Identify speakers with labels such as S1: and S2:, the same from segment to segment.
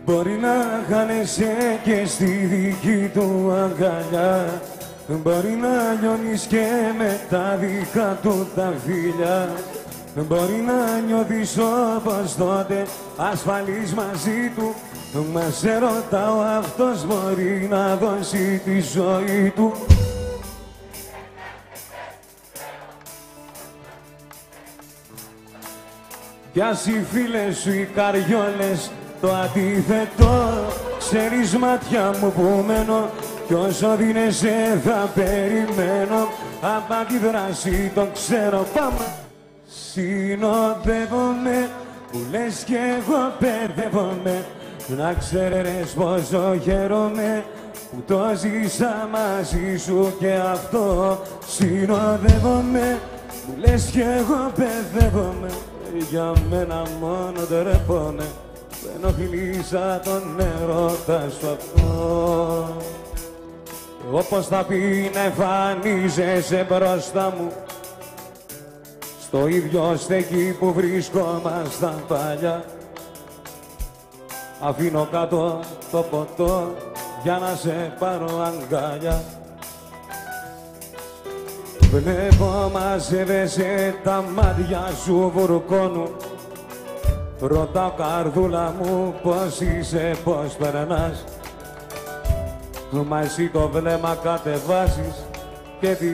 S1: Μπορεί να χάνεσαι και στη δική του αγκαλιά, μπορεί να λιώνεις και με τα δικά του τα φίλια, μπορεί να νιώθεις όπως τότε ασφαλής μαζί του, μα σε ρωτάω, αυτός μπορεί να δώσει τη ζωή του? Κι ας οι φίλες σου οι καριόλες το αντίθετο, ξέρεις μάτια μου που μένω κι όσο δίνεσαι θα περιμένω, απ' αντιδράση το ξέρω. Πάμε! Συνοδεύομαι που λες κι εγώ παιδεύομαι, να ξέρεις πόσο χαίρομαι που το ζήσα μαζί σου και αυτό. Συνοδεύομαι που λες κι εγώ παιδεύομαι, για μένα μόνο τρέπομαι, ενοχλήσα τον έρωτα σου αυτό. Όπως θα πει να εμφανίζεσαι μπροστά μου, στο ίδιο στέκι που βρισκόμασταν παλιά, αφήνω κάτω το ποτό για να σε πάρω αγκαλιά. Βλέπω μαζεύεσαι, τα μάτια σου βουρκώνουν, ρωτάω καρδούλα μου πώς είσαι, πώς περνάς, μα εσύ το βλέμμα κατεβάζεις και τι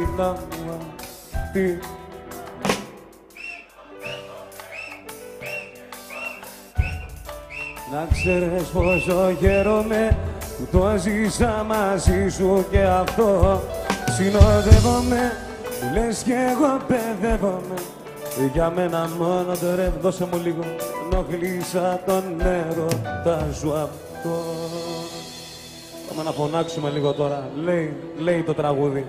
S1: να ξέρεις πόσο χαίρομαι που το ζήσα μαζί σου και αυτό. Συνοδεύομαι που λες κι εγώ παιδεύομαι, για μένα μόνο το ρεύμα. Δώσε μου λίγο, ενοχλήσα τον έρωτα σου αυτό. Πάμε να φωνάξουμε λίγο τώρα, λέει το τραγούδι.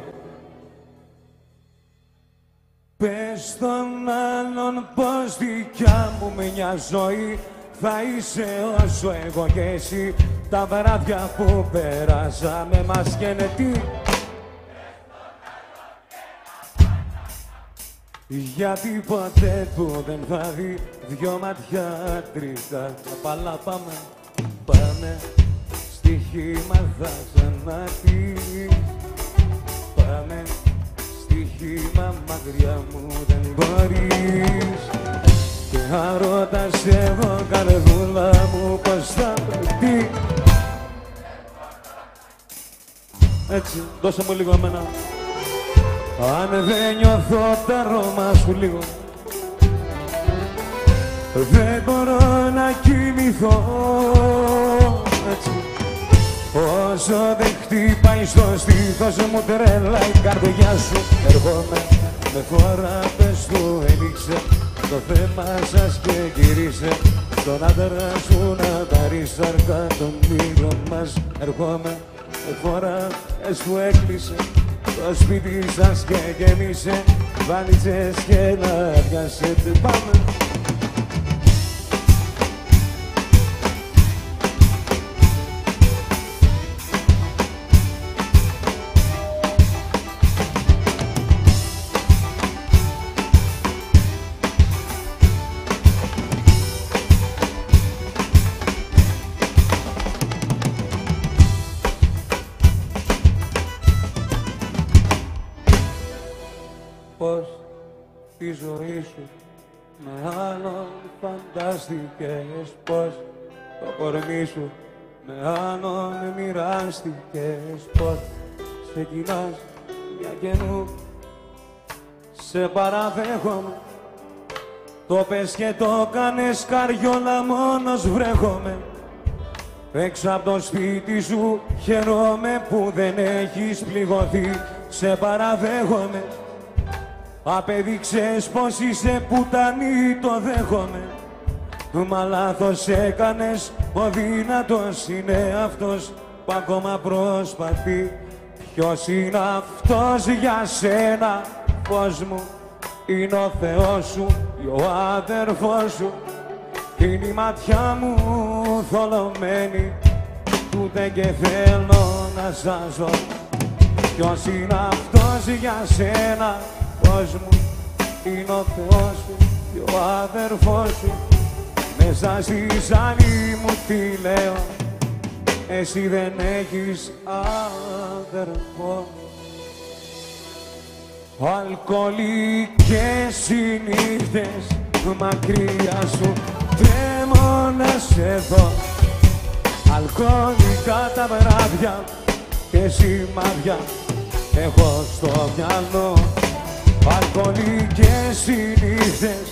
S1: Πες τον άλλον πως δικιά μου μια ζωή θα είσαι όσο εγώ και εσύ, τα βράδια που περάσαμε μας καίνε γιατί ποτέ που δεν θα δει δυο ματιά τρίτα. Απαλά πάμε, στοίχημα θα ξαναδεί. Πάμε, στοίχημα μακριά μου δεν μπορείς. Και αν ρωτάς εγώ καρδούλα μου πως θα πρέπει. Έτσι, δώσε μου λίγο εμένα. Αν δεν νιώθω τα αρώμα σου λίγο, δεν μπορώ να κοιμηθώ. Έτσι. Όσο δεν χτυπάει στο στήθος μου τρέλα η καρδιά σου, έρχομαι με φορά πες του έλειξε το θέμα σας και γυρίσε στον άντρα σου να πάρει σάρκα των μήλων μας. Έρχομαι με φορά πες του έκλεισε το σπίτι σας και γέμισε βαλίτσες και να πιάσετε. Πάμε! Πως τη ζωή σου με άλλον φαντάστηκες, πως το κορμί σου με άλλον μοιράστηκες, πως ξεκινάς μια καινού, σε παραδέχομαι. Το πες και το κάνες καριόλα, μόνος βρέχομαι. Έξω από το σπίτι σου χαίρομαι που δεν έχεις πληγωθεί, σε παραδέχομαι. Απέδειξες πως είσαι πουτανή, το δέχομαι. Μα λάθος έκανες, ο δυνατός είναι αυτός που ακόμα προσπαθεί. Ποιος είναι αυτός για σένα, φως μου, είναι ο Θεός σου ή ο αδερφός σου. Είναι η ματιά μου θολωμένη, τούτε και θέλω να σάζω. Ποιος είναι αυτός για σένα, φως μου, είναι ο Θεός σου και ο αδερφός σου. Μέσα στη ζάλη μου τι λέω, εσύ δεν έχεις αδερφό. Αλκοολικές οι νύχτες μακριά σου τρέμω να σε δω. Αλκοολικά τα βράδια και σημάδια έχω στο μυαλό. Αλκοολικές οι νύχτες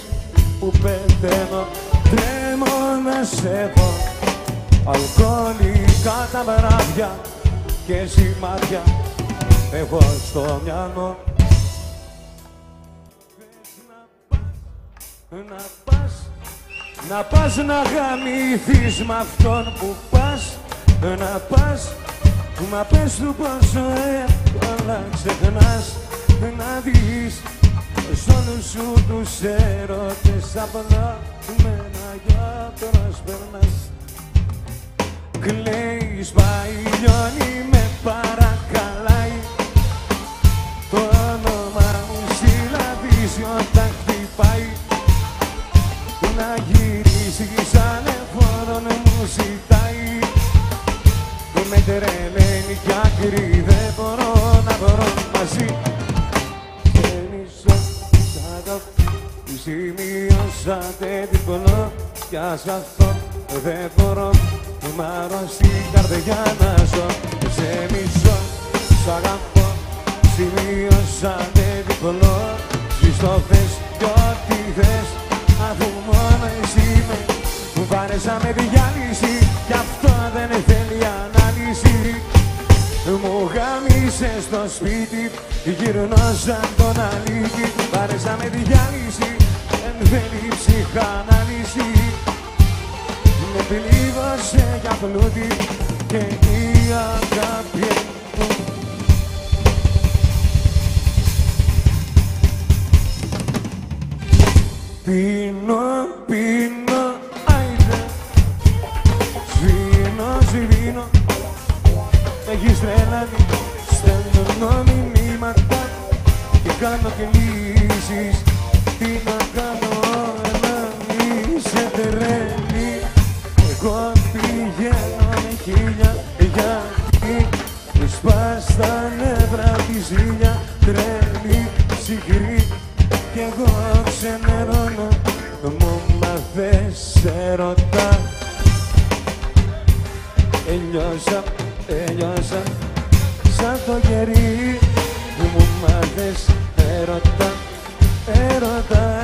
S1: που πεθαίνω τρέμω να σε δω. Αλκοολικά τα βράδια και σημάδια έχω στο μυαλό. Να πας να γαμηθείς μ' αυτόν που πας. Να πας, μα πες του πόσο εύκολα ξεχνάς. Να δεις σ' όλους σου τους έρωτες απλά με ένα γιατρός περνάς. Κλαίεις, πάει, λιώνει, με παρακαλάει. Το όνομα μου συλλαβίζει όταν χτυπάει. Να γυρίσεις ανεφόρον μου ζητάει. Με τρελαίνει κι άκρη δεν μπορώ να βρω μαζί. Γεννήσω σ' αγαπώ, σημειώσατε διπλό κι ας αυτό δεν μπορώ. Μ' αρρώσει η καρδιά να ζω. Σε μισώ, σ' αγαπώ, σημειώσατε διπλό. Ζεις το θες κι ό,τι θες, αφού μόνο εσύ με μου βάρεσα με διάλυση κι αυτό δεν θέλει ανάλυση. Μου γάμισες στο σπίτι, γυρνώ σαν τον αλήτη. Βάρεσα με διάλυση, δεν θέλει ψυχανάλυση. Με πλήγωσε για πλούτη και η αγάπη μου. Πίνω, πίνω, άιντε. Σβήνω, σβήνω. Έχεις τρελάνει. Στέλνω μηνύματα και κάνω κινήσεις. Τι να κάνω να είσαι τρελή. Εγώ πηγαίνω με χίλια γιατί μου σπάς τα νεύρα τη ζήλια. Τρελή, ψυχρή κι εγώ ξενερώνω, μου μα δεν σε ρωτά. Έλειωσα σαν το γερί, μου μα δεν σε ρωτά. Έρωτα.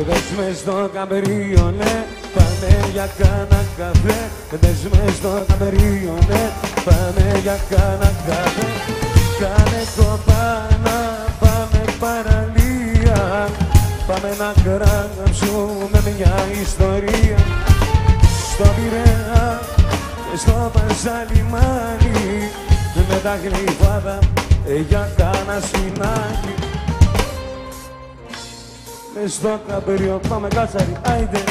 S1: Δες μες στο καμπρίονε, πάμε για κάνα καφέ. Δες μες στο καμπρίονε, πάμε για κάνα καφέ. Κάνε κοπάνα, πάμε παραλία. Πάμε να γράψουμε μια ιστορία. Στο Πειραιά και στο Παζαλιμάνι, με τα γλυφάδα για κάνα σφινάκι. Μες στο καμπρίο πάμε κάτσαρι, άιντε.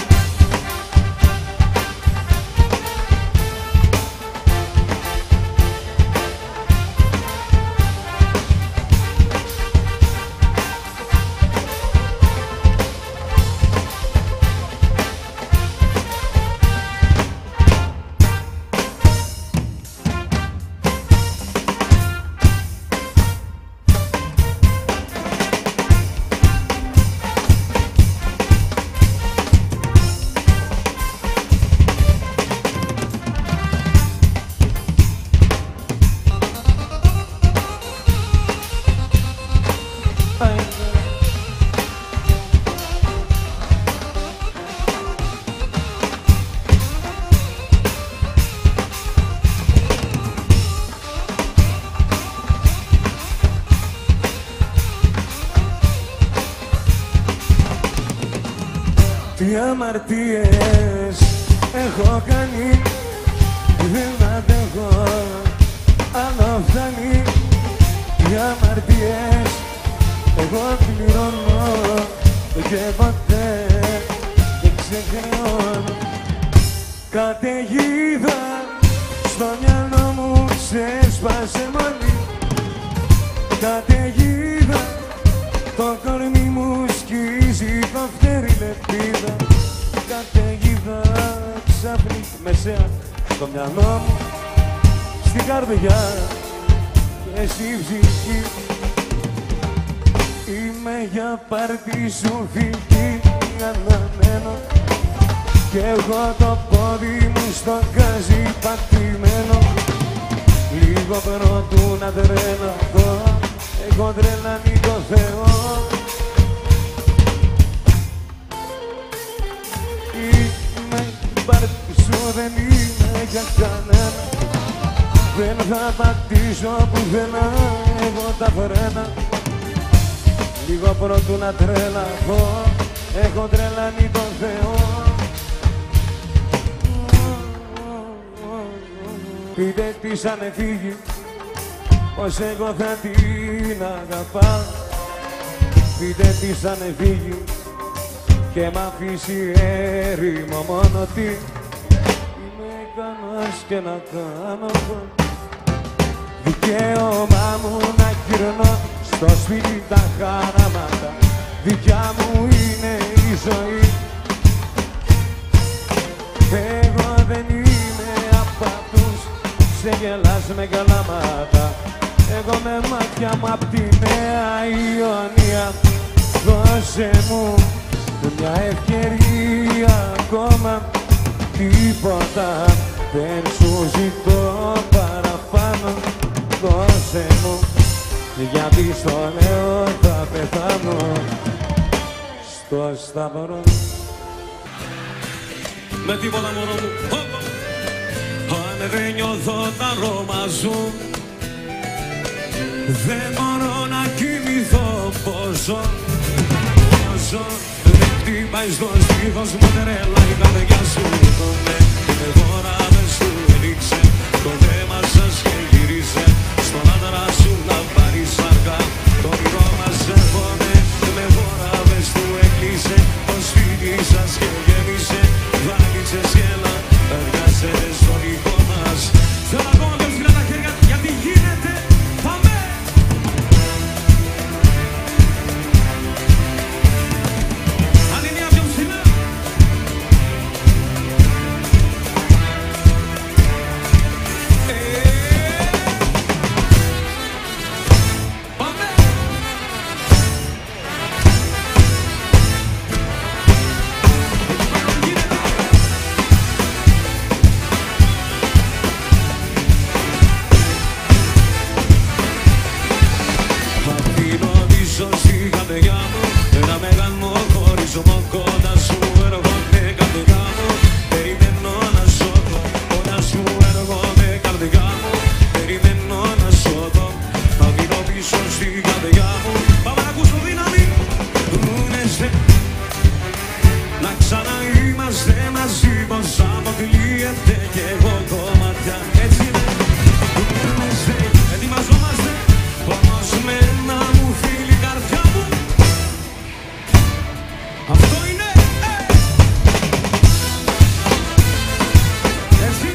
S1: Τι αμαρτίες έχω κάνει, δεν αντέχω, άλλο φτάνει. Τι αμαρτίες εγώ πληρώνω και ποτέ δεν ξεχρεώνω. Καταιγίδα στο μυαλό μου ξέσπασε μόλι. Καταιγίδα το κορμί μου σκίζει το φτέρι λεπίδα. εσένα στο μυαλό μου, στην καρδιά και εσύ ψυχή. Είμαι για πάρτι σου φοιτή αναμένο κι εγώ το πόδι μου στο γκάζι πατημένο. Λίγο πρωτού να τρελαθώ, έχω τρελάνει το Θεό. Είμαι πάρτι σου, δεν είμαι για κανένα. Δεν θα πατήσω πουθενά εγώ τα φρένα. Λίγο πρωτού να τρελαθώ, έχω τρελάνει τον Θεό. Πείτε της αν φύγει, πως εγώ θα την αγαπάω. Πείτε της αν φύγει και μ' αφήσει έρημο μόνο τι. Είμαι ικανός και να κάνω δικαίωμά μου να γυρνώ στο σπίτι τα χαράματα. Δικιά μου είναι η ζωή. Εγώ δεν είμαι απ' αυτούς σε γελάς με καλάματα. Εγώ με μάτια μου απ' τη Νέα Ιωνία. Δώσε μου μια ευκαιρία ακόμα. Τίποτα δεν σου ζητώ παραπάνω. Δώσε μου, γιατί στο λέω θα πεθάνω στο σταυρό.
S2: Με τίποτα μωρό μου, αν δεν νιώθω τα αρώμα σου, δεν μπορώ να κοιμηθώ πόσο δεν χτυπάει στο στήθος μου τρέλα η καρδιά σου. Με δώρα δεν σου έδειξε, το θέμα σας και γύρισε στον άντρα σου να πάρει σάρκα. Το όνειρό μας έρχονται, με δώρα δεν σου έκλεισε, το σπίτι σας και γέμισε βαλίτσες και να εργάσετε στο δικό μας. Θέλω ακόμα πιο ψηλά τα χέρια, γιατί γίνεται, πάμε! Αν είναι μια πιο ψηλά. Πάμε! Αφήνω πίσω στην καρδιά μου ένα μεγάλο χωρισμό, κοντά σου έρχομαι καρδιά μου. Περιμένω να σώθω, κοντά σου έρχομαι καρδιά μου. Περιμένω να σώθω, αφήνω πίσω στην καρδιά μου. Πάμε να ακούσω δύναμη. Δούνεσαι να ξαναείμαστε μαζί, πως αποκλείεται κι εγώ κομμάτια. Έτσι είναι. Δούνεσαι, ετοιμαζόμαστε, όμως με ένα μου φίλη καρδιά μου. Αυτό είναι, έτσι.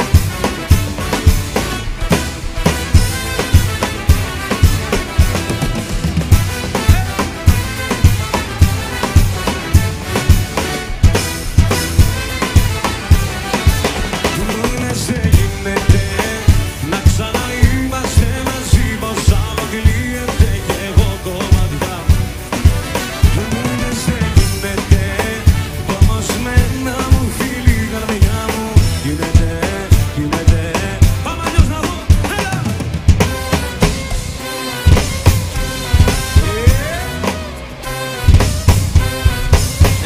S2: Δούνεσαι γίνεται να ξαναείμαστε μαζί, πως αποκλείεται κι εγώ κομμάτια. Δούνεσαι γίνεται, πως με ένα μου φίλη καρδιά μου. Γίνεται, γίνεται. Πάμε αλλιώς να δω, έλα!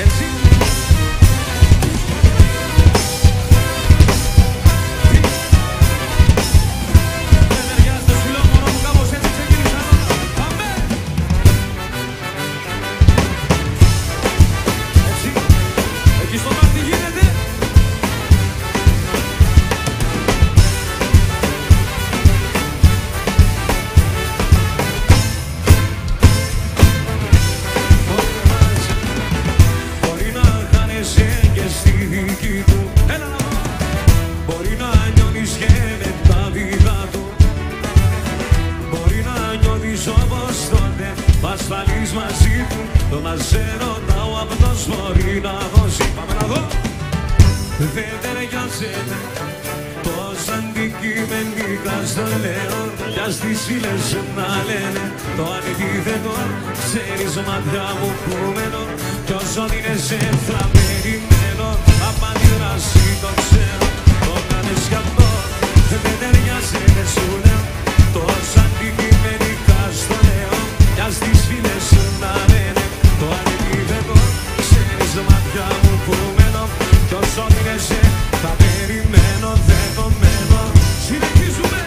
S2: Έτσι. Δεν ταιριάζεται σου λέω μωρό μου, κάπως έτσι ξεκίνησα όλα. Πάμε! Έτσι. Εκεί στο μάτι γίνεται. Μπορεί να χάνεσαι και στη δική του. Έλα να δω. Μπορεί να νιώθεις και με τα βίδα του. Μπορεί να νιώθεις όπως τότε ασφαλής μαζί του. Το να σε ρωτάω αυτός μπορεί να δώσει. Πάμε να δω. Δεν ταιριάζεται. αντικειμενικά στο λέω κι ας τις ύλες να λένε το αντίθετο. Ξέρεις μάτια μου που μένω κι όσο δίνεσαι θα περιμένω. Απ' αντίδραση το ξέρω, το κάνεις κι αυτό δεν ταιριάζει, δεν σου λέω. Τόσο αντικειμενικά στο λέω κι ας τις ύλες να λένε το αντίθετο. Ξέρεις μάτια μου που μένω κι όσο δίνεσαι θα περιμένω, δεδομένο. Συνεχίζουμε!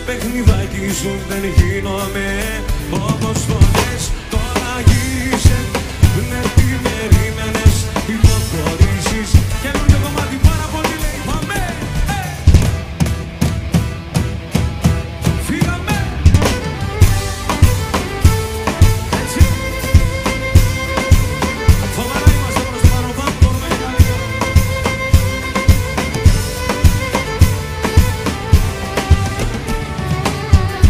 S2: Παιχνιδάκι σου δεν γίνομαι όπως το λες. Τώρα είσαι, ναι τι περίμενες, υποχωρήσεις. Καινούργιο κομμάτι πάρα πολύ λέει πάμε. Φύγαμε. Έτσι. Φοβερά είμαστε προς το παραπάνω, μπορούμε για λίγο.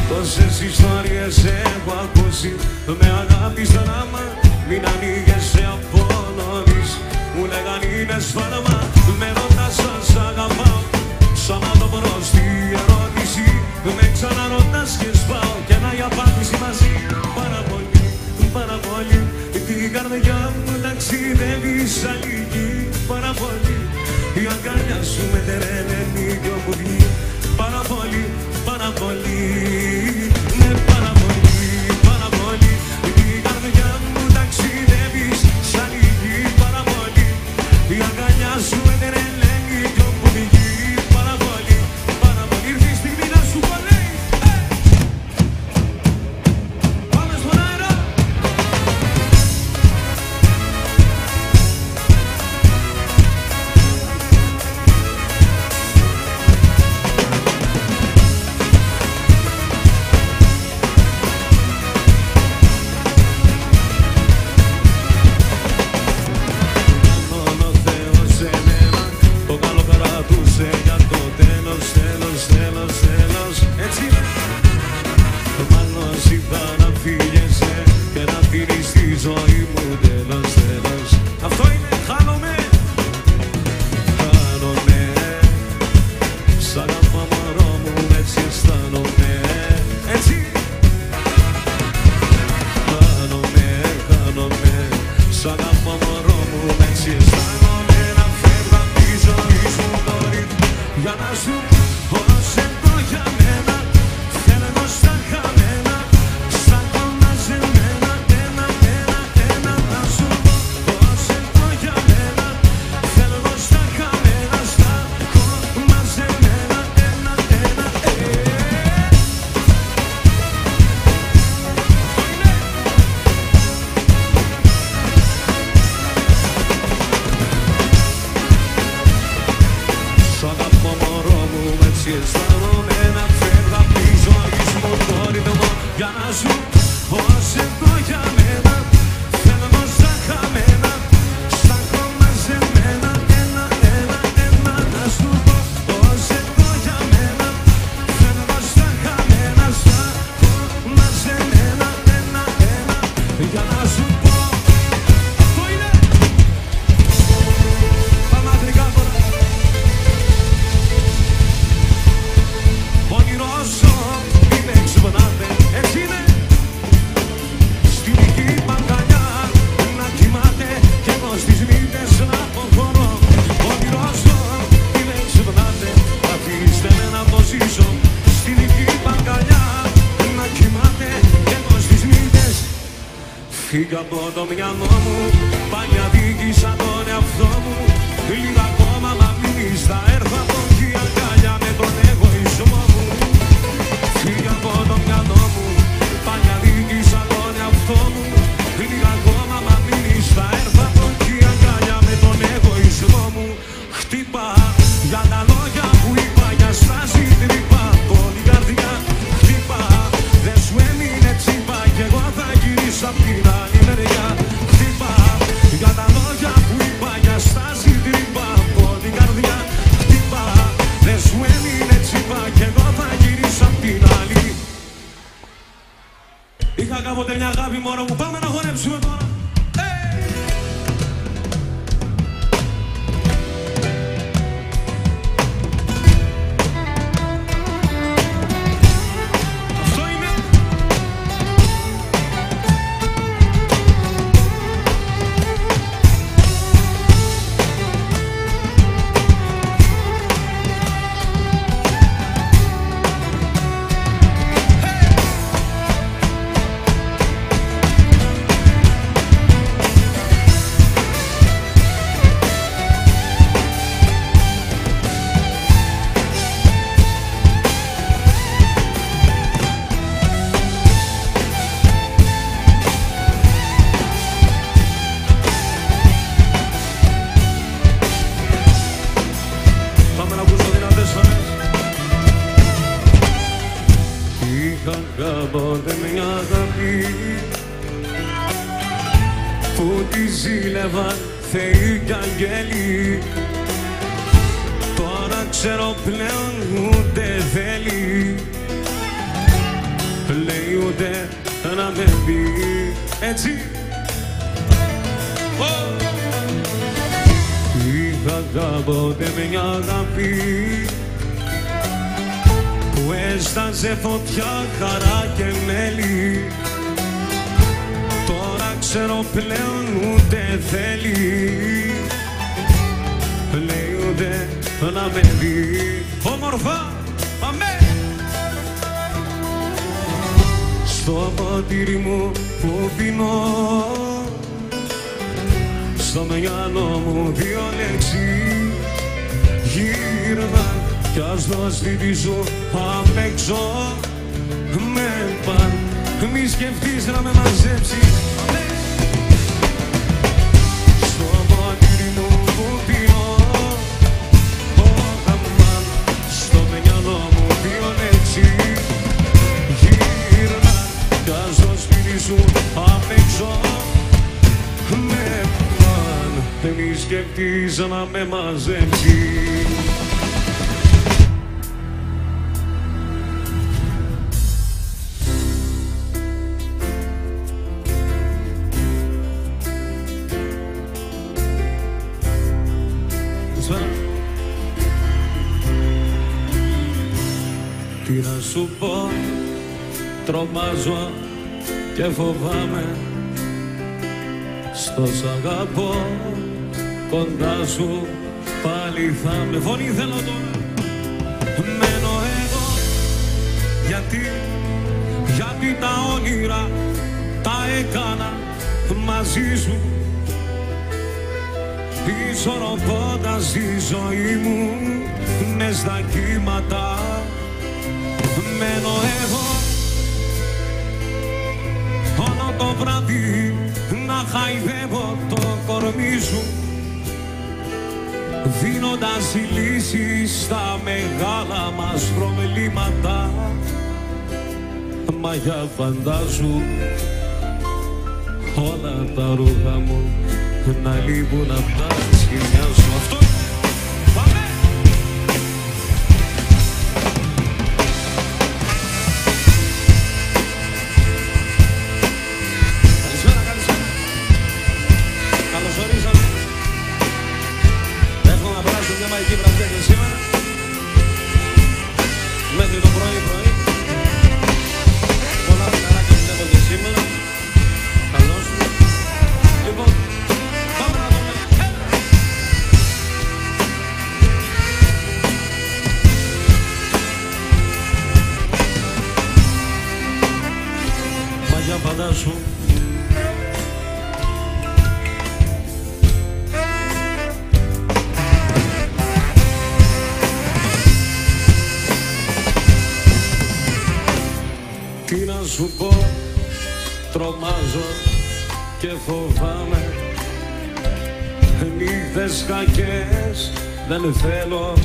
S2: Τόσες ιστορίες έχω ακούσει με αγάπη στον άμα. Μην ανοίγεσαι από νωρίς, μου λέγαν είναι σφάλμα. Με ρωτάς αν σ' αγαπάω, σαν να το μπροστή ερώτηση. Με ξαναρωτάς και σπάω και να η απάντηση μαζί. Πάρα πολύ, πάρα πολύ, την καρδιά μου ταξιδεύει σαν λύκη. Πάρα πολύ, η αγκαλιά σου με τεραίνενει κι όπου βγει. Πάρα πολύ, πάρα πολύ.
S1: Φύγα από το μυαλό μου, πάλι αδίκησα τον εαυτό μου. Λίγα ακόμα μα μείνεις, θα έρθω από εκεί αγκαλιά με τον εγώ.
S2: θεοί κι αγγέλοι. Τώρα ξέρω πλέον ούτε θέλει, λέει ούτε να με πει έτσι. Είχα κάποτε μια αγάπη που έσταζε φωτιά, χαρά και μέλι. Τώρα ξέρω πλέον ούτε θέλει, λέει ούτε να με δει. Όμορφα, αμέ! Στο ποτήρι μου που πίνω, στο μυαλό μου δύο λέξεις γύρνα κι ας το σπίτι σου απ' έξω με παν. Μη σκεφτείς να με μαζέψεις. Στο ποτήρι μου που πίνω, αμάν, στο μυαλό μου δύο λέξεις γύρνα κι ας το σπίτι σου απ' έξω με παν. Μη σκεφτείς να με μαζέψεις. Τι να σου πω, τρομάζω και φοβάμαι. Στο σ' αγαπώ, κοντά σου πάλι θα με. Φωνή θέλω τώρα. Μένω εγώ, γιατί τα όνειρα τα έκανα μαζί σου. Ισορροπώντας τη ζωή μου μες στα κύματα. Μένω εγώ όλο το βράδυ να χαϊδεύω το κορμί σου, δίνοντας τη λύση στα μεγάλα μας προβλήματα. Μα για φαντάσου όλα τα ρούχα μου να λείπουν απ' τα σκηνιά σου. Αυτό πάμε! Καλησπέρα, καλησπέρα. Καλώς ορίσατε. Έχουμε να περάσουμε μια μαγική βραδιά και σήμερα μέχρι το πρωί. Πολλά φιλαράκια βλέπω και σήμερα. Καλώς. Λοιπόν, πάμε να δούμε. Μα για φαντάσου τι να σου πω, τρομάζω και φοβάμαι. Νύχτες κακές δεν θέλω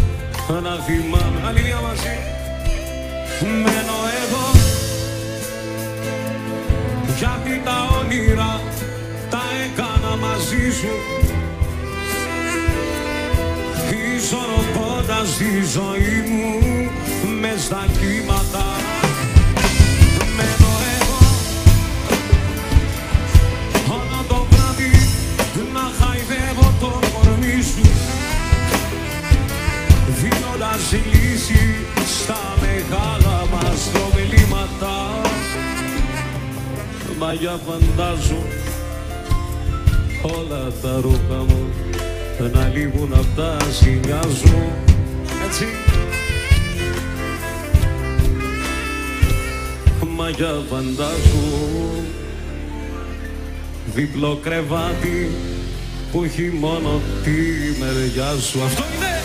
S2: να θυμάμαι. Άλλη μια μαζί. Μένω εγώ γιατί τα όνειρα τα έκανα μαζί σου, ισορροπώντας τη ζωή μου μες στα κύματα. Μένω εγώ όλο το βράδυ να χαϊδεύω το κορμί σου, δίνοντας λύση στα μεγάλα μας προβλήματα. Μα για φαντάζω όλα τα ρούχα μου να λείπουν απ' τα σκηνιά σου. Έτσι. Μα για φαντάζω διπλό κρεβάτι που έχει μόνο τη μεριά σου. Αυτό είναι!